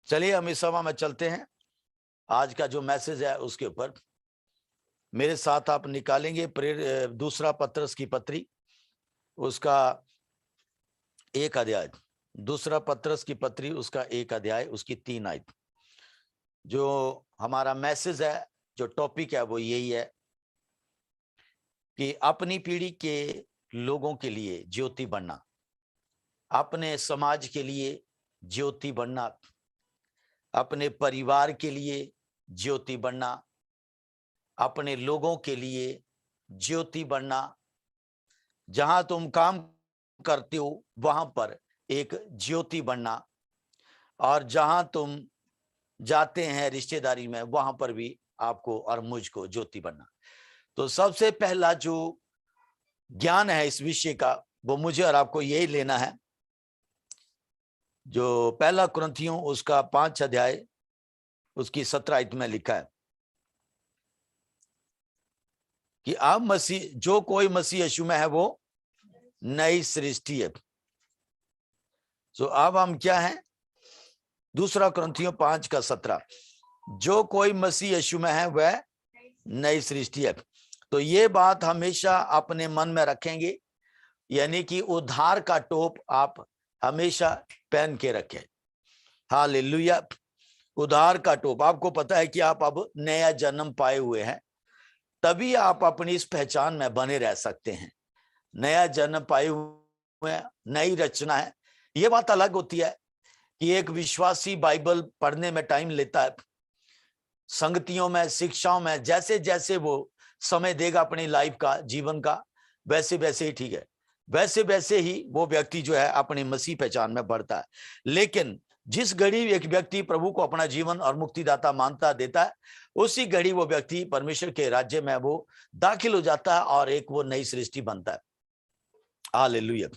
चलिए हम इस सभा में चलते हैं। आज का जो मैसेज है उसके ऊपर मेरे साथ आप निकालेंगे दूसरा पत्रस की पत्री, उसका 1 अध्याय। दूसरा पत्रस की पत्री उसका 1 अध्याय, उसकी 3 आयत। जो हमारा मैसेज है, जो टॉपिक है वो यही है कि अपनी पीढ़ी के लोगों के लिए ज्योति बनना, अपने समाज के लिए ज्योति बनना, अपने परिवार के लिए ज्योति बनना, अपने लोगों के लिए ज्योति बनना। जहां तुम काम करते हो वहां पर एक ज्योति बनना, और जहां तुम जाते हैं रिश्तेदारी में वहां पर भी आपको और मुझको ज्योति बनना। तो सबसे पहला जो ज्ञान है इस विषय का वो मुझे और आपको यही लेना है, जो पहला कुरिन्थियों उसका 5 अध्याय उसकी 17 आयत में लिखा है कि आप मसीह, जो कोई मसीह यीशु में है वो नई सृष्टि है। तो अब हम क्या हैं? दूसरा कुरिन्थियों 5 का 17, जो कोई मसीह यीशु में है वह नई सृष्टि है। तो ये बात हमेशा अपने मन में रखेंगे, यानी कि उद्धार का टोप आप हमेशा पहन के रखें। हालेलुया। उद्धार का टोप। आपको पता है कि आप अब नया जन्म पाए हुए हैं, तभी आप अपनी इस पहचान में बने रह सकते हैं। नया जन्म पाए हुए हैं, नई रचना है। ये बात अलग होती है कि एक विश्वासी बाइबल पढ़ने में टाइम लेता है, संगतियों में, शिक्षाओं में, जैसे जैसे वो समय देगा अपनी लाइफ का, जीवन का, वैसे वैसे ही ठीक है, वैसे वैसे ही वो व्यक्ति जो है अपनी मसीह पहचान में बढ़ता है। लेकिन जिस घड़ी एक व्यक्ति प्रभु को अपना जीवन और मुक्तिदाता मानता देता है, उसी घड़ी वो व्यक्ति परमेश्वर के राज्य में वो दाखिल हो जाता है और एक वो नई सृष्टि बनता है। हालेलुया।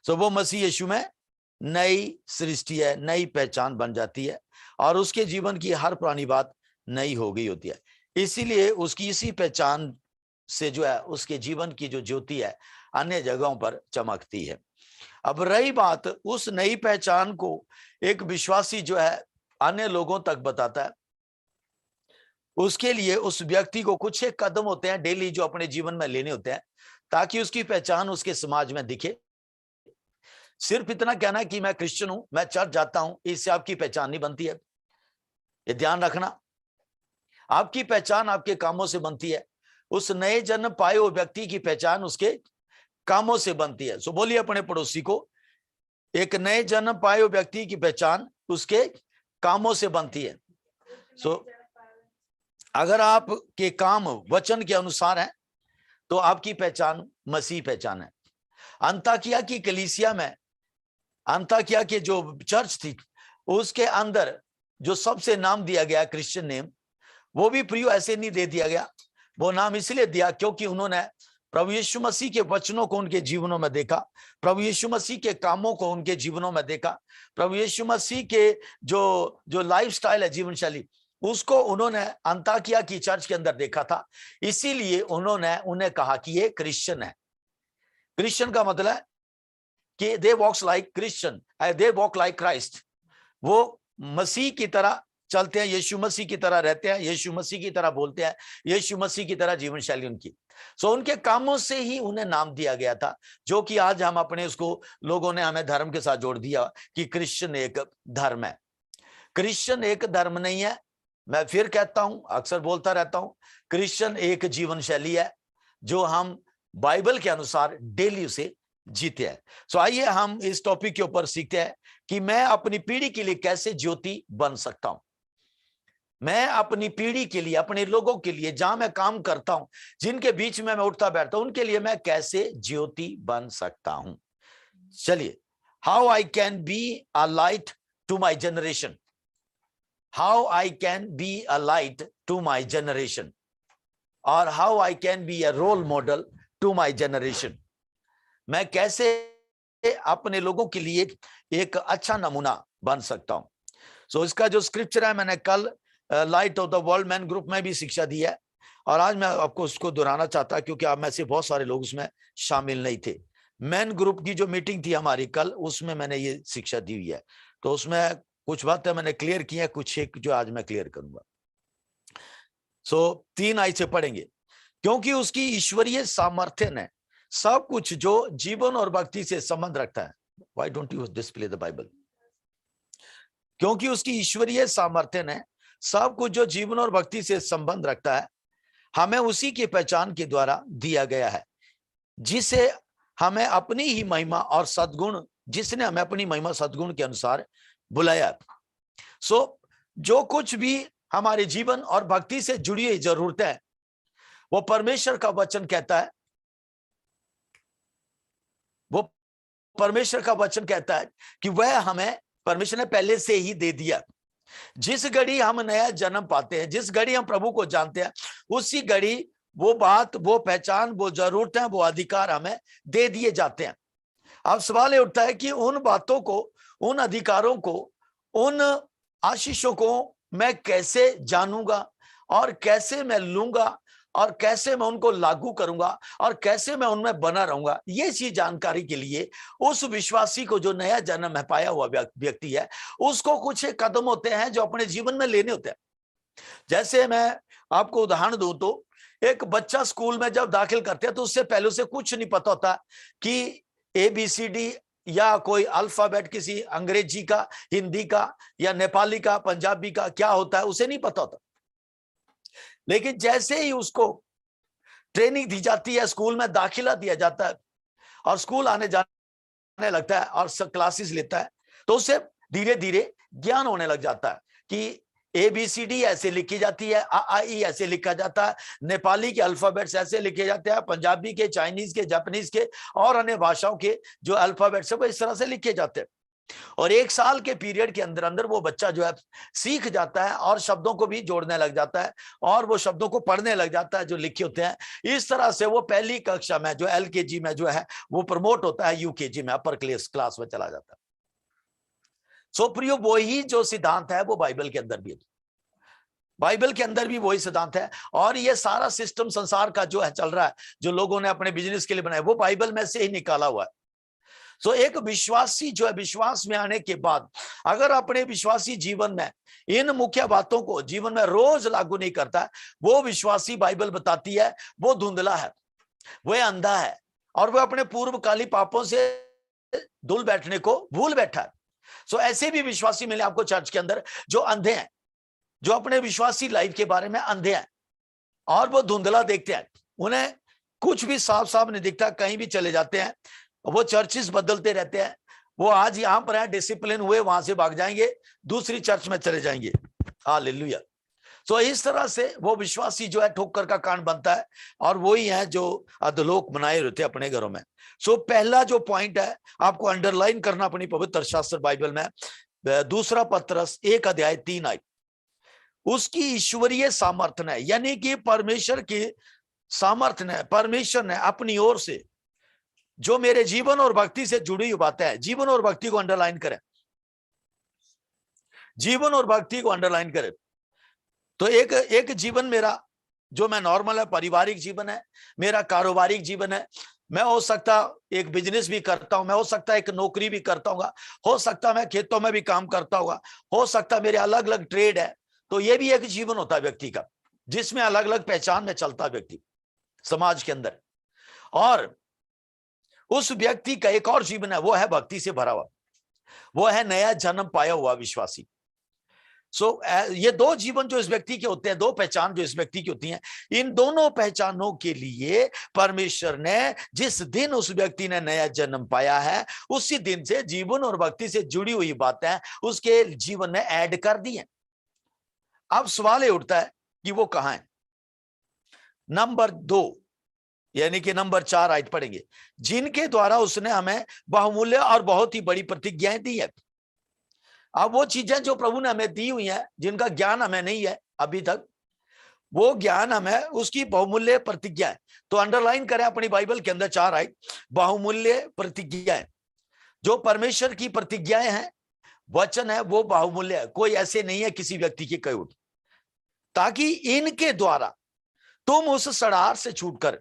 सो वो मसीह यीशु में नई सृष्टि है, नई पहचान बन जाती है, और उसके जीवन की हर पुरानी बात नई हो गई होती है। इसीलिए उसकी इसी पहचान से जो है उसके जीवन की जो ज्योति है अन्य जगहों पर चमकती है। अब रही बात उस नई पहचान को एक विश्वासी जो है अन्य लोगों तक बताता है, उसके लिए उस व्यक्ति को कुछ एक कदम होते हैं डेली जो अपने जीवन में लेने होते हैं ताकि उसकी पहचान उसके समाज में दिखे। सिर्फ इतना कहना कि मैं क्रिश्चियन हूं, मैं चर्च जाता हूं, इससे आपकी पहचान नहीं बनती है। ये ध्यान रखना। आपकी पहचान आपके कामों से बनती है। उस नए जन्म पाए हुए व्यक्ति की पहचान उसके कामों से बनती है। सो बोलिए अपने पड़ोसी को, एक नए जन्म पाए हुए व्यक्ति की पहचान उसके कामों से बनती है। सो अगर आपके काम वचन के अनुसार है तो आपकी पहचान मसीह पहचान है। अंताकिया की कलीसिया में, अंताकिया के जो चर्च थी उसके अंदर जो सबसे नाम दिया गया क्रिश्चियन नेम, वो भी प्रियो ऐसे नहीं दे दिया गया। वो नाम इसलिए दिया क्योंकि उन्होंने प्रभु यीशु मसीह के वचनों को उनके जीवनों में देखा, प्रभु यीशु मसीह के कामों को उनके जीवनों में देखा, प्रभु यीशु मसीह के जो लाइफस्टाइल है, जीवन शैली, उसको उन्होंने अंताकिया की चर्च के अंदर देखा था। इसीलिए उन्होंने उन्हें कहा कि ये क्रिश्चियन है। क्रिश्चियन का मतलब है कि they walks like Christian, they walk like Christ. वो मसीह की तरह चलते हैं, यीशु मसीह की तरह रहते हैं, यीशु मसीह की तरह बोलते हैं, यीशु मसीह की तरह जीवन शैली उनकी। सो उनके कामों से ही उन्हें नाम दिया गया था, जो कि आज हम अपने उसको, लोगों ने हमें धर्म के साथ जोड़ दिया कि क्रिश्चियन एक धर्म है। क्रिश्चियन एक धर्म नहीं है। मैं फिर कहता हूं, अक्सर बोलता रहता हूं, क्रिश्चियन एक जीवन शैली है जो हम बाइबल के अनुसार डेली उसे जीते हैं। सो आइए हम इस टॉपिक के ऊपर सीखते हैं कि मैं अपनी पीढ़ी के लिए कैसे ज्योति बन सकता हूं। मैं अपनी पीढ़ी के लिए, अपने लोगों के लिए, जहां मैं काम करता हूं, जिनके बीच में मैं उठता बैठता हूं, उनके लिए मैं कैसे ज्योति बन सकता हूं। चलिए, how I can be a light to my generation, how I can be a light to my generation, और how I can be a role model to my generation. मैं कैसे अपने लोगों के लिए एक अच्छा नमूना बन सकता हूं। सो इसका जो स्क्रिप्चर है, मैंने कल light of the world man group में भी शिक्षा दी है, और आज मैं आपको उसको दोहराना चाहता क्योंकि आप में से बहुत सारे लोग उसमें शामिल नहीं थे। मैन ग्रुप की जो मीटिंग थी हमारी कल, उसमें मैंने ये शिक्षा दी हुई है। तो उसमें कुछ बातें मैंने क्लियर की है, कुछ एक जो आज मैं क्लियर करूंगा। 3 आई से पढ़ेंगे। क्योंकि उसकी ईश्वरीय सामर्थ्य ने सब कुछ जो जीवन और भक्ति से संबंध रखता है। Why don't you display the Bible? क्योंकि उसकी ईश्वरीय सामर्थ्य ने सब कुछ जो जीवन और भक्ति से संबंध रखता है हमें उसी की पहचान के द्वारा दिया गया है, जिसे हमें अपनी ही महिमा और सद्गुण, जिसने हमें अपनी महिमा सद्गुण के अनुसार बुलाया। जो कुछ भी हमारे जीवन और भक्ति से जुड़ी हुई जरूरत है वो परमेश्वर का वचन कहता है, वो परमेश्वर का वचन कहता है कि वह हमें परमेश्वर ने पहले से ही दे दिया। जिस घड़ी हम नया जन्म पाते हैं, जिस घड़ी हम प्रभु को जानते हैं, उसी घड़ी वो बात, वो पहचान, वो जरूरत है, वो अधिकार हमें दे दिए जाते हैं। अब सवाल ये उठता है कि उन बातों को, उन अधिकारों को, उन आशीषों को मैं कैसे जानूंगा और कैसे मैं लूंगा और कैसे मैं उनको लागू करूंगा और कैसे मैं उनमें बना रहूंगा। ये चीज जानकारी के लिए उस विश्वासी को, जो नया जन्म है पाया हुआ व्यक्ति है, उसको कुछ कदम होते हैं जो अपने जीवन में लेने होते हैं। जैसे मैं आपको उदाहरण दूं तो एक बच्चा स्कूल में जब दाखिल करते हैं तो उससे पहले उसे कुछ नहीं पता होता कि ABCD या कोई अल्फाबेट किसी अंग्रेजी का, हिंदी का या नेपाली का, पंजाबी का क्या होता है, उसे नहीं पता होता। लेकिन जैसे ही उसको ट्रेनिंग दी जाती है, स्कूल में दाखिला दिया जाता है और स्कूल आने जाने लगता है और क्लासेस लेता है, तो उसे धीरे धीरे ज्ञान होने लग जाता है कि ABCD ऐसे लिखी जाती है, AAI ऐसे लिखा जाता है, नेपाली के अल्फाबेट्स ऐसे लिखे जाते हैं, पंजाबी के, चाइनीज के, जापानीज के और अन्य भाषाओं के जो अल्फाबेट्स है वो इस तरह से लिखे जाते हैं। और 1 साल के पीरियड के अंदर अंदर वो बच्चा जो है सीख जाता है और शब्दों को भी जोड़ने लग जाता है और वो शब्दों को पढ़ने लग जाता है जो लिखे होते हैं। इस तरह से वो पहली कक्षा में, जो LKG में जो है, वो प्रमोट होता है UKG में, अपर क्लास में चला जाता है। प्रियो, वही जो सिद्धांत है वो बाइबल के अंदर भी है, बाइबल के अंदर भी वही सिद्धांत है। और ये सारा सिस्टम संसार का जो है चल रहा है, जो लोगों ने अपने बिजनेस के लिए बनाया, वो बाइबल में से ही निकाला हुआ है। एक विश्वासी जो है, विश्वास में आने के बाद अगर अपने विश्वासी जीवन में इन मुख्य बातों को जीवन में रोज लागू नहीं करता, वो विश्वासी, बाइबल बताती है, वो धुंधला है, वह अंधा है और वह अपने पूर्वकाली पापों से धुल बैठने को भूल बैठा है। ऐसे भी विश्वासी मिले आपको चर्च के अंदर जो अंधे हैं, जो अपने विश्वासी लाइफ के बारे में अंधे हैं और वो धुंधला देखते हैं, उन्हें कुछ भी साफ साफ नहीं दिखता, कहीं भी चले जाते हैं, वो चर्चेस बदलते रहते हैं, वो आज यहां पर है, डिसिप्लिन हुए, वहां से भाग जाएंगे, दूसरी चर्च में चले जाएंगे। हालेलुया। इस तरह से वो विश्वासी जो है ठोकर का कांड बनता है और वही है जो अधलोक बनाए रहते हैं अपने घरों में। पहला जो पॉइंट है आपको अंडरलाइन करना अपनी पवित्र शास्त्र बाइबल में, 2 पतरस 1:3 उसकी ईश्वरीय सामर्थ्य ने, यानी कि परमेश्वर की सामर्थ्य ने, परमेश्वर ने अपनी ओर से जो मेरे जीवन और भक्ति से जुड़ी हुई बातें हैं, जीवन और भक्ति को अंडरलाइन करें, जीवन और भक्ति को अंडरलाइन करें। तो एक जीवन मेरा जो मैं नॉर्मल है, पारिवारिक जीवन है, मेरा कारोबारिक जीवन है, मैं हो सकता एक बिजनेस भी करता हूं, मैं हो सकता एक नौकरी भी करता हूँ, हो सकता मैं खेतों में भी काम करता होगा, हो सकता मेरे अलग अलग ट्रेड है। तो ये भी एक जीवन होता है व्यक्ति का, जिसमें अलग अलग पहचान में चलता है व्यक्ति समाज के अंदर। और उस व्यक्ति का एक और जीवन है, वो है भक्ति से भरा हुआ, वो है नया जन्म पाया हुआ विश्वासी। ये 2 जीवन जो इस व्यक्ति के होते हैं, 2 पहचान जो इस व्यक्ति की होती हैं, इन दोनों पहचानों के लिए परमेश्वर ने जिस दिन उस व्यक्ति ने नया जन्म पाया है, उसी दिन से जीवन और भक्ति से जुड़ी हुई बातें उसके जीवन में ऐड कर दी हैं। अब सवाल ये उठता है कि वो कहां है। नंबर 2 यानी कि नंबर 4 आयत पढ़ेंगे, जिनके द्वारा उसने हमें बहुमूल्य और बहुत ही बड़ी प्रतिज्ञाएं दी है। अब वो चीजें जो प्रभु ने हमें दी हुई हैं, जिनका ज्ञान हमें नहीं है अभी तक, वो ज्ञान हमें उसकी बहुमूल्य प्रतिज्ञा है। तो अंडरलाइन करें अपनी बाइबल के अंदर 4 आयत, बहुमूल्य प्रतिज्ञाएं। जो परमेश्वर की प्रतिज्ञाएं हैं, वचन है, वो बहुमूल्य है, कोई ऐसे नहीं है किसी व्यक्ति की कई उठ, ताकि इनके द्वारा तुम उस सड़ार से छूटकर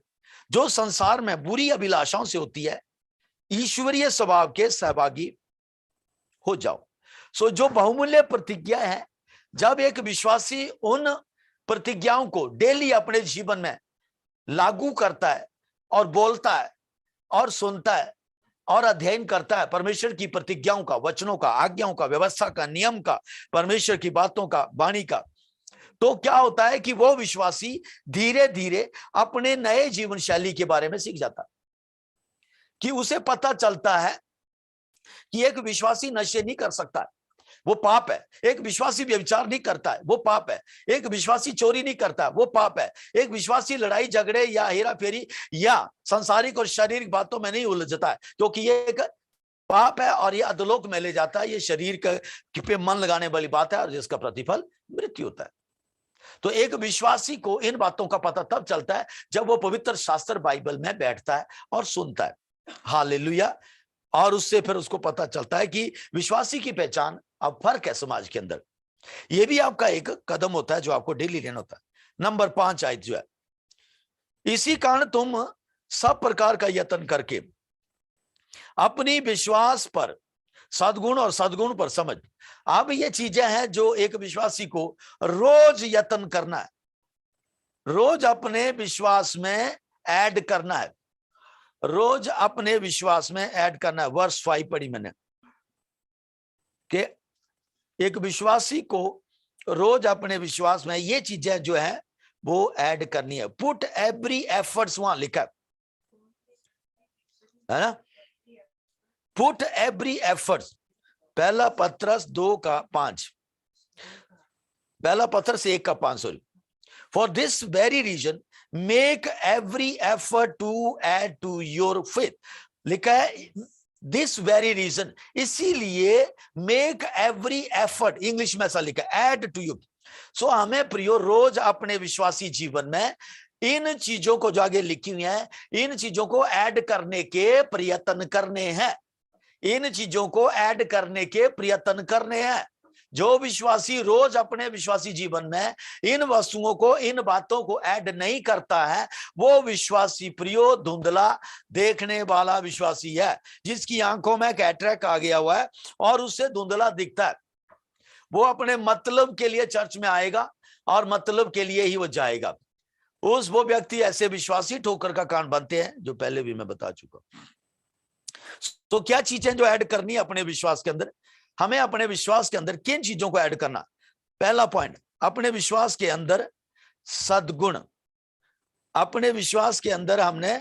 जो संसार में बुरी अभिलाषाओं से होती है, ईश्वरीय स्वभाव के सहभागी हो जाओ। सो जो बहुमूल्य प्रतिज्ञा है, जब एक विश्वासी उन प्रतिज्ञाओं को डेली अपने जीवन में लागू करता है और बोलता है और सुनता है और अध्ययन करता है परमेश्वर की प्रतिज्ञाओं का, वचनों का, आज्ञाओं का, व्यवस्था का, नियम का, परमेश्वर की बातों का, वाणी का, तो क्या होता है कि वो विश्वासी धीरे धीरे अपने नए जीवन शैली के बारे में सीख जाता है। कि उसे पता चलता है कि एक विश्वासी नशे नहीं कर सकता है, वो पाप है। एक विश्वासी व्यभिचार नहीं करता है, वो पाप है। एक विश्वासी चोरी नहीं करता है, वो पाप है। एक विश्वासी लड़ाई झगड़े या हेरा फेरी या सांसारिक और शारीरिक बातों में नहीं उलझता है, क्योंकि ये एक पाप है और ये अधोलोक में ले जाता है। ये शरीर पे मन लगाने वाली बात है और जिसका प्रतिफल मृत्यु होता है। तो एक विश्वासी को इन बातों का पता तब चलता है जब वो पवित्र शास्त्र बाइबल में बैठता है और सुनता है। हालेलुया। और उससे फिर उसको पता चलता है कि विश्वासी की पहचान अब फर्क है समाज के अंदर। ये भी आपका एक कदम होता है जो आपको डेली लेना होता है। नंबर 5 आयत जो है, इसी कारण तुम सब प्रकार का यत्न करके अपनी विश्वास पर सद्गुण और सद्गुण पर समझ। अब ये चीजें हैं जो एक विश्वासी को रोज यत्न करना है, रोज अपने विश्वास में ऐड करना है, रोज अपने विश्वास में ऐड करना है। वर्स 5 पढ़ी मैंने कि एक विश्वासी को रोज अपने विश्वास में ये चीजें जो है वो ऐड करनी है। पुट एवरी एफर्ट्स वहां लिखा है ना, पुट एवरी एफर्ट्स। पहला पत्रस 2:5, पहला पत्रस 1:5 sorry. For this very reason make every effort to add to your faith. लिखा है दिस वेरी रीजन, इसीलिए मेक एवरी एफर्ट, इंग्लिश में ऐसा लिखा है, ऐड टू यू। सो हमें प्रियो रोज अपने विश्वासी जीवन में इन चीजों को जो आगे लिखी हुई है, इन चीजों को ऐड करने के प्रयत्न करने हैं। इन चीजों को ऐड करने के प्रयत्न करने हैं। जो विश्वासी रोज अपने विश्वासी जीवन में इन वस्तुओं को, इन बातों को ऐड नहीं करता है, वो विश्वासी प्रियो धुंधला देखने वाला विश्वासी है, जिसकी आंखों में कैटरेक्ट आ गया हुआ है और उससे धुंधला दिखता है। वो अपने मतलब के लिए चर्च में आएगा और मतलब के लिए ही वो जाएगा। वो व्यक्ति, ऐसे विश्वासी ठोकर का कारण बनते हैं, जो पहले भी मैं बता चुका। तो क्या चीजें जो ऐड करनी है अपने विश्वास के अंदर, हमें अपने विश्वास के अंदर किन चीजों को ऐड करना? पहला पॉइंट, अपने विश्वास के अंदर सद्गुण। अपने विश्वास के अंदर हमने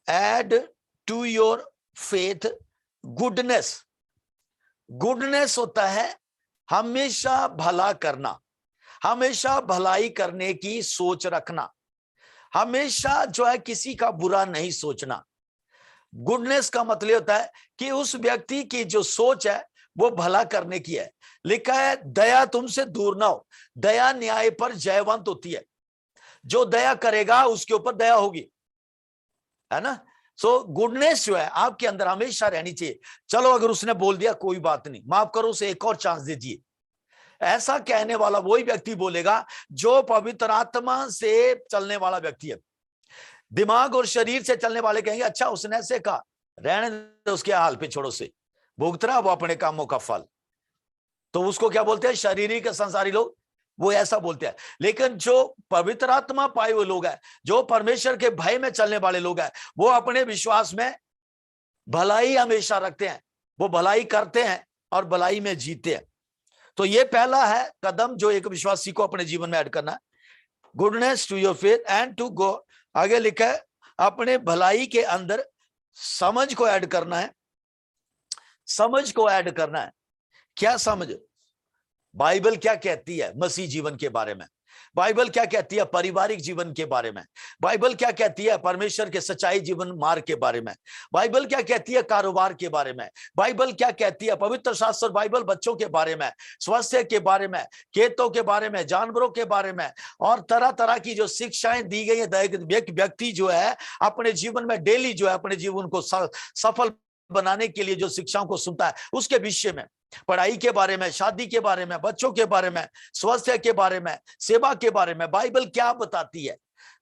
add to your faith goodness. Goodness होता है हमेशा भला करना, हमेशा भलाई करने की सोच रखना, हमेशा जो है किसी का बुरा नहीं सोचना। गुडनेस का मतलब होता है कि उस व्यक्ति की जो सोच है वो भला करने की है। लिखा है दया तुमसे दूर ना हो, दया न्याय पर जयवंत होती है। जो दया करेगा उसके ऊपर दया होगी, है ना। सो गुडनेस जो है आपके अंदर हमेशा रहनी चाहिए। चलो अगर उसने बोल दिया कोई बात नहीं, माफ करो, उसे एक और चांस दीजिए। ऐसा कहने वाला वही व्यक्ति बोलेगा जो पवित्र आत्मा से चलने वाला व्यक्ति है। दिमाग और शरीर से चलने वाले कहेंगे अच्छा उसने ऐसे कहा, रहने दे, उसके हाल पे छोड़ो, से भुगत रहा वो अपने कामों का फल। तो उसको क्या बोलते हैं? शारीरिक संसारी लोग वो ऐसा बोलते हैं। लेकिन जो पवित्र आत्मा पाए हुए लोग हैं, जो परमेश्वर के भय में चलने वाले लोग हैं, वो अपने विश्वास में भलाई हमेशा रखते हैं, वो भलाई करते हैं और भलाई में जीते हैं। तो ये पहला है कदम जो एक विश्वासी को अपने जीवन में ऐड करना है, goodness to your faith and to go. आगे लिखा है अपने भलाई के अंदर समझ को ऐड करना है। समझ को ऐड करना है। क्या समझ? बाइबल क्या कहती है मसीह जीवन के बारे में? बाइबल क्या कहती है पारिवारिक जीवन के बारे में? बाइबल क्या कहती है परमेश्वर के सच्चाई जीवन मार्ग के बारे में? बाइबल क्या कहती है कारोबार के बारे में? बाइबल क्या कहती है? पवित्र शास्त्र बाइबल बच्चों के बारे में, स्वास्थ्य के बारे में, खेतों के बारे में, जानवरों के बारे में, और तरह तरह की जो शिक्षाएं दी गई है। एक व्यक्ति जो है अपने जीवन में डेली जो है अपने जीवन को सफल बनाने के लिए जो शिक्षाओं को सुनता है, उसके विषय में, पढ़ाई के बारे में, शादी के बारे में, बच्चों के बारे में, स्वास्थ्य के बारे में, सेवा के बारे में, बाइबल क्या बताती है?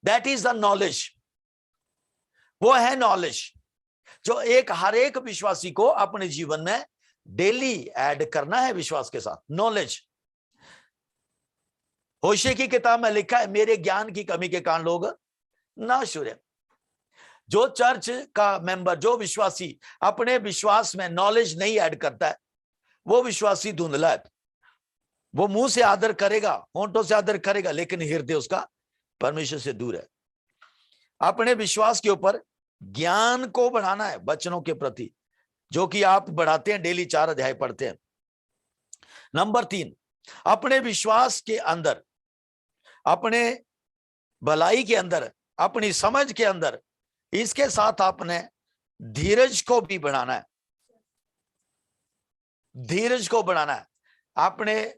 That is the knowledge. वो है नॉलेज जो हर एक विश्वासी को अपने जीवन में डेली ऐड करना है विश्वास के साथ नॉलेज। होशे की किताब में लिखा है, मेरे ज्ञान की कमी के कारण लोग नाश हो रहे। जो चर्च का मेंबर, जो विश्वासी अपने विश्वास में नॉलेज नहीं ऐड करता है, वो विश्वासी धुंधला है। वो मुंह से आदर करेगा, होंठों से आदर करेगा, लेकिन हृदय उसका परमेश्वर से दूर है। अपने विश्वास के ऊपर ज्ञान को बढ़ाना है वचनों के प्रति, जो कि आप बढ़ाते हैं, डेली 4 अध्याय पढ़ते हैं। नंबर 3, अपने विश्वास के अंदर, अपने भलाई के अंदर, अपनी समझ के अंदर, इसके साथ आपने धीरज को भी बढ़ाना है। धीरज को बढ़ाना है। आपने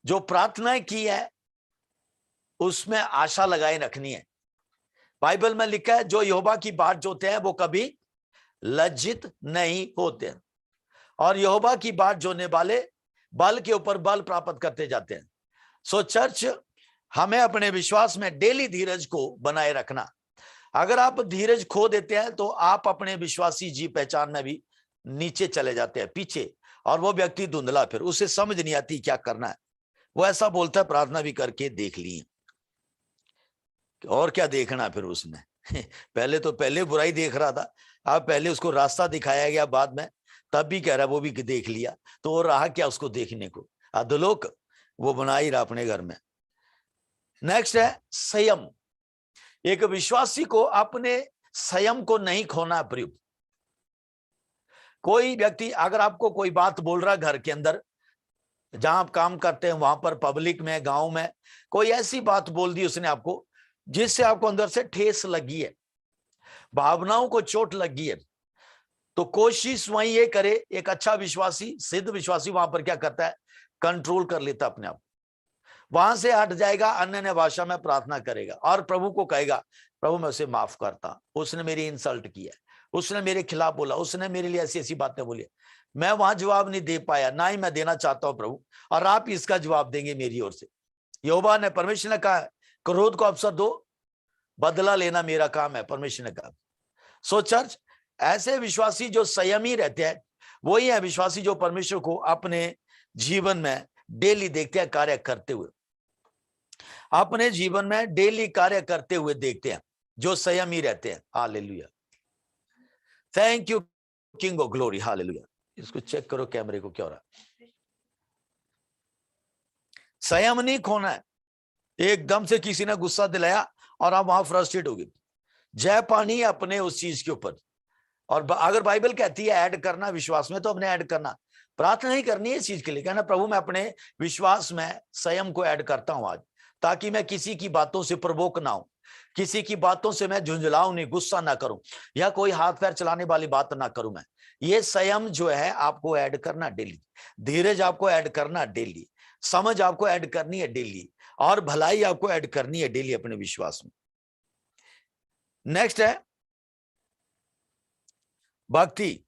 जो प्रार्थनाएं की है उसमें आशा लगाए रखनी है। बाइबल में लिखा है, जो यहोवा की बाट जोते हैं वो कभी लज्जित नहीं होते हैं, और यहोवा की बाट जोने वाले बल के ऊपर बल प्राप्त करते जाते हैं। सो चर्च, हमें अपने विश्वास में डेली धीरज को बनाए रखना। अगर आप धीरज खो देते हैं तो आप अपने विश्वासी जी पहचान में भी नीचे चले जाते हैं, पीछे, और वो व्यक्ति धुंधला, फिर उसे समझ नहीं आती क्या करना है। वो ऐसा बोलता है, प्रार्थना भी करके देख ली, और क्या देखना फिर उसने पहले बुराई देख रहा था, अब पहले उसको रास्ता दिखाया गया, बाद में तब भी कह रहा वो भी देख लिया, तो वो रहा क्या उसको देखने को? अधोलोक वो बना ही रहा अपने घर में। नेक्स्ट है संयम। एक विश्वासी को अपने संयम को नहीं खोना प्रयुक्त। कोई व्यक्ति अगर आपको कोई बात बोल रहा है घर के अंदर, जहां आप काम करते हैं, वहां पर, पब्लिक में, गांव में, कोई ऐसी बात बोल दी उसने आपको जिससे आपको अंदर से ठेस लगी है, भावनाओं को चोट लगी है, तो कोशिश वहीं ये करे, एक अच्छा विश्वासी, सिद्ध विश्वासी वहां पर क्या करता है, कंट्रोल कर लेता अपने आप, वहां से हट जाएगा, अन्य भाषा में प्रार्थना करेगा और प्रभु को कहेगा, प्रभु मैं उसे माफ करता, उसने मेरी इंसल्ट किया, उसने मेरे खिलाफ बोला, उसने मेरे लिए ऐसी ऐसी बातें बोली, मैं वहां जवाब नहीं दे पाया, ना ही मैं देना चाहता हूं प्रभु, और आप इसका जवाब देंगे मेरी ओर से। यहोवा ने, परमेश्वर ने कहा, क्रोध को अवसर दो, बदला लेना मेरा काम है, परमेश्वर ने कहा। सो चर्च, ऐसे विश्वासी जो संयमी रहते हैं, वही है विश्वासी जो परमेश्वर को अपने जीवन में डेली देखते हैं कार्य करते हुए, अपने जीवन में डेली कार्य करते हुए देखते हैं, जो संयमी रहते हैं। Hallelujah, thank you king of glory, hallelujah. इसको चेक करो कैमरे को, क्या हो रहा है। संयम नहीं खोना है। एकदम से किसी ने गुस्सा दिलाया और आप वहां फ्रस्ट्रेट हो गए, जय पानी अपने उस चीज के ऊपर। और अगर बाइबल कहती है ऐड करना विश्वास में, तो अपने ऐड करना, प्रार्थना ही करनी है इस चीज के लिए, कहना प्रभु मैं अपने विश्वास में संयम को ऐड करता हूं आज, ताकि मैं किसी की बातों से प्रवोक ना हूं, किसी की बातों से मैं झुंझलाऊं नहीं, गुस्सा ना करूं, या कोई हाथ पैर चलाने वाली बात ना करूं मैं। ये संयम जो है आपको ऐड करना डेली, धीरज आपको ऐड करना डेली, समझ आपको ऐड करनी है डेली, और भलाई आपको ऐड करनी है डेली अपने विश्वास में। नेक्स्ट है भक्ति,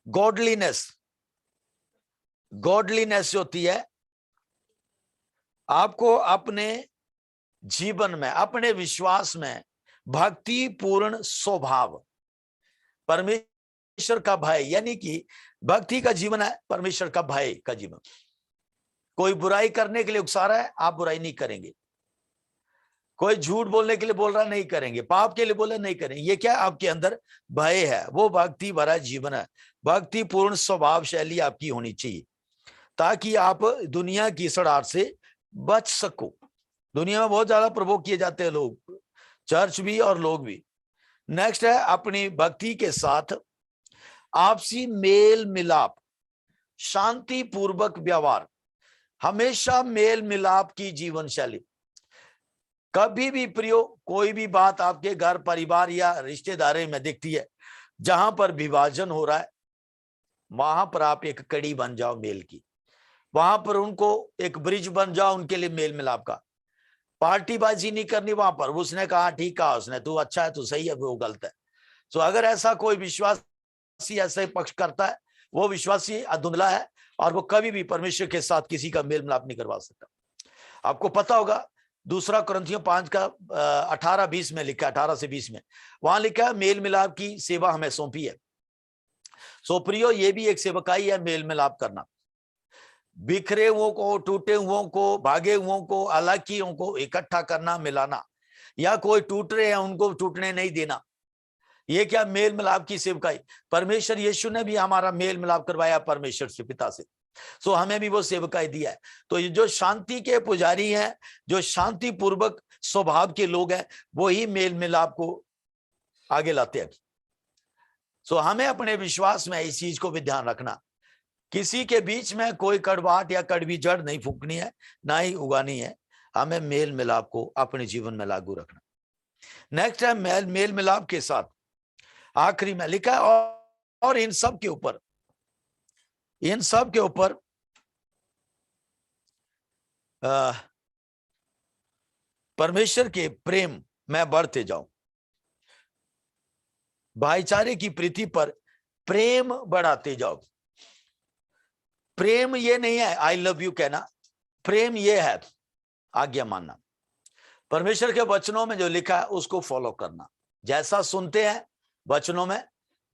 गॉडलीनेस। गॉडलीनेस होती है आपको अपने जीवन में, अपने विश्वास में भक्ति पूर्ण स्वभाव, परमेश्वर का भय, यानी कि भक्ति का जीवन है परमेश्वर का भय का जीवन। कोई बुराई करने के लिए उकसा रहा है, आप बुराई नहीं करेंगे। कोई झूठ बोलने के लिए बोल रहा, नहीं करेंगे। पाप के लिए बोले, नहीं करेंगे। ये क्या आपके अंदर भय है, वो भक्ति भरा जीवन है। भक्ति पूर्ण स्वभाव शैली आपकी होनी चाहिए, ताकि आप दुनिया की सड़ाहट से बच सको। दुनिया में बहुत ज्यादा प्रभोग किए जाते हैं लोग, चर्च भी और लोग भी। नेक्स्ट है अपनी भक्ति के साथ आपसी मेल मिलाप, शांति पूर्वक व्यवहार, हमेशा मेल मिलाप की जीवन शैली। कभी भी प्रियो, कोई भी बात आपके घर परिवार या रिश्तेदारी में दिखती है जहां पर विभाजन हो रहा है, वहां पर आप एक कड़ी बन जाओ मेल की, वहां पर उनको एक ब्रिज बन जाओ उनके लिए मेल मिलाप का। पार्टीबाजी नहीं करनी वहां पर, उसने कहा ठीक कहा उसने, तू अच्छा है, तू सही है, वो गलत है। तो अगर ऐसा कोई विश्वासी ऐसे पक्ष करता है, वो विश्वासी धुंधला है, और वो कभी भी परमेश्वर के साथ किसी का मेल मिलाप नहीं करवा सकता। आपको पता होगा 2 कुरिन्थियों 5 का 18-20 में लिखा, 18 से 20 में, वहां लिखा है मेल मिलाप की सेवा हमें सौंपी है। सो प्रियो, ये भी एक सेवकाई है, मेल मिलाप करना। बिखरे हुओं को, टूटे हुओं को, भागे हुओं को, अलग को इकट्ठा करना, मिलाना, या कोई टूट रहे हैं उनको टूटने नहीं देना। ये क्या? मेल मिलाप की सेवकाई। परमेश्वर यीशु ने भी हमारा मेल मिलाप करवाया परमेश्वर से, पिता से। सो हमें भी वो सेवकाई दिया है। तो ये जो शांति के पुजारी हैं, जो शांति पूर्वक स्वभाव के लोग हैं, वो ही मेल मिलाप को आगे लाते हैं। सो हमें अपने विश्वास में इस चीज को भी ध्यान रखना, किसी के बीच में कोई कड़वाहट या कड़वी जड़ नहीं फूंकनी है, ना ही उगानी है। हमें मेल मिलाप को अपने जीवन में लागू रखना। नेक्स्ट है मेल मिलाप के साथ आखिरी में लिखा है, और इन सब के ऊपर परमेश्वर के प्रेम में बढ़ते जाओ। भाईचारे की प्रीति पर प्रेम बढ़ाते जाओ। प्रेम ये नहीं है आई लव यू कहना, प्रेम ये है आज्ञा मानना। परमेश्वर के वचनों में जो लिखा है उसको फॉलो करना। जैसा सुनते हैं वचनों में,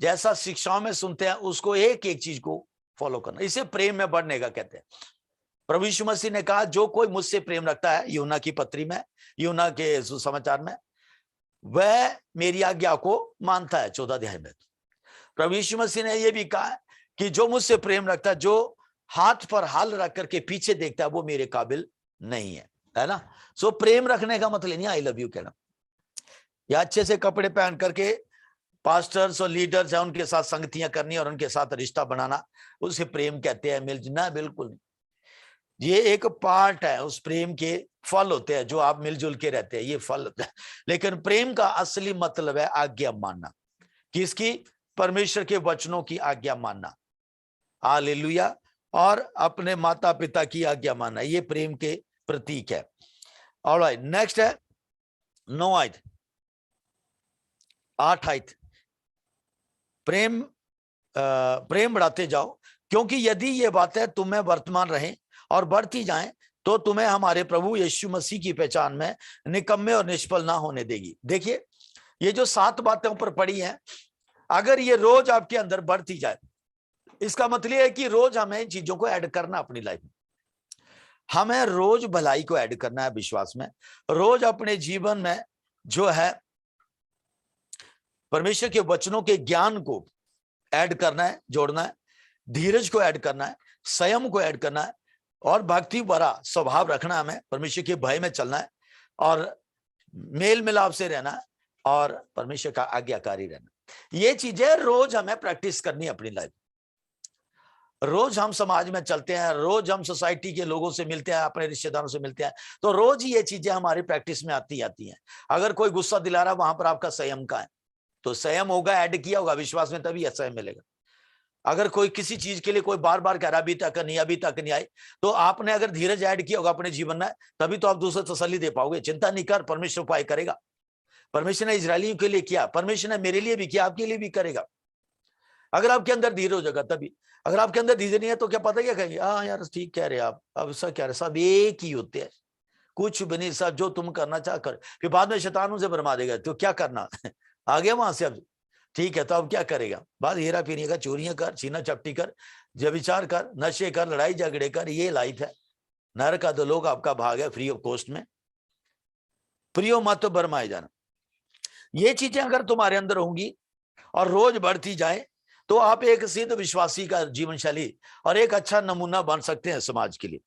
जैसा शिक्षाओं में सुनते हैं, उसको एक एक चीज को फॉलो करना। इसे प्रेम में बढ़ने का कहते हैं। प्रभु यीशु मसीह ने कहा, जो कोई मुझसे प्रेम रखता है, यूहन्ना की पत्री में, यूहन्ना के सुसमाचार में, वह मेरी आज्ञा को मानता है। 14 अध्याय में प्रभु यीशु मसीह ने यह भी कहा कि जो मुझसे प्रेम रखता है, जो हाथ पर हाल रख करके पीछे देखता है, वो मेरे काबिल नहीं है ना। सो प्रेम रखने का मतलब नहीं आई लव यू कहना, या अच्छे से कपड़े पहन करके पास्टर्स और लीडर्स हैं उनके साथ संगतियां करनी और उनके साथ रिश्ता बनाना, उसे प्रेम कहते हैं। मिलजुलना बिल्कुल नहीं, ये एक पार्ट है, उस प्रेम के फल होते हैं जो आप मिलजुल के रहते हैं, ये फल होता है। लेकिन प्रेम का असली मतलब है आज्ञा मानना। किसकी? परमेश्वर के वचनों की आज्ञा मानना, हालेलुया। और अपने माता पिता की आज्ञा मानना, ये प्रेम के प्रतीक है। ऑलराइट, नेक्स्ट है 9 आयत 8 आयत। प्रेम बढ़ाते जाओ, क्योंकि यदि ये बातें तुम्हें वर्तमान रहें और बढ़ती जाएं, तो तुम्हें हमारे प्रभु यीशु मसीह की पहचान में निकम्मे और निष्फल ना होने देगी। देखिए, ये जो 7 बातें ऊपर पड़ी हैं, अगर ये रोज आपके अंदर बढ़ती जाए, इसका मतलब है कि रोज हमें इन चीजों को ऐड करना अपनी लाइफ में। हमें रोज भलाई को ऐड करना है विश्वास में, रोज अपने जीवन में जो है परमेश्वर के वचनों के ज्ञान को ऐड करना है, जोड़ना है, धीरज को ऐड करना है, संयम को ऐड करना है, और भक्ति भरा स्वभाव रखना, हमें परमेश्वर के भय में चलना है, और मेल मिलाप से रहना है, और परमेश्वर का आज्ञाकारी रहना। ये चीजें रोज हमें प्रैक्टिस करनी है अपनी लाइफ। रोज हम समाज में चलते हैं, रोज हम सोसाइटी के लोगों से मिलते हैं, अपने रिश्तेदारों से मिलते हैं, तो रोज ही ये चीजें हमारी प्रैक्टिस में आती हैं। अगर कोई गुस्सा दिला रहा है, वहां पर आपका संयम का है, तो संयम होगा, ऐड किया होगा विश्वास में, तभी संयम मिलेगा। अगर कोई किसी चीज के लिए कोई बार बार कह रहा अभी तक नहीं आई, तो आपने अगर धीरज ऐड किया होगा अपने जीवन में, तभी तो आप दूसरे तसल्ली दे पाओगे। चिंता नहीं कर, परमेश्वर उपाय करेगा। परमेश्वर ने इजरायलियों के लिए किया, परमेश्वर ने मेरे लिए भी किया, आपके लिए भी करेगा। अगर आपके अंदर धीरज हो जाएगा तभी। अगर आपके अंदर धीरज नहीं है तो क्या पता क्या कहेंगे, हाँ यार ठीक कह रहे आप, अब ऐसा कह रहे, सब एक ही होते हैं, कुछ भी नहीं, सब जो तुम करना चाह कर। फिर बाद में शैतान उसे भरमा देगा, तो क्या करना आ गया वहां से, अब ठीक है तो अब क्या करेगा। बाद हेरा फेरी का, चोरियां कर, छीना चपटी कर, व्यभिचार कर, नशे कर, लड़ाई झगड़े कर, ये लाइफ है। नरक का तो लोग आपका भाग है फ्री ऑफ कॉस्ट में। प्रियो मत भरमाए जाना। ये चीजें अगर तुम्हारे अंदर होंगी और रोज बढ़ती जाए, तो आप एक सिद्ध विश्वासी का जीवन शैली और एक अच्छा नमूना बन सकते हैं समाज के लिए।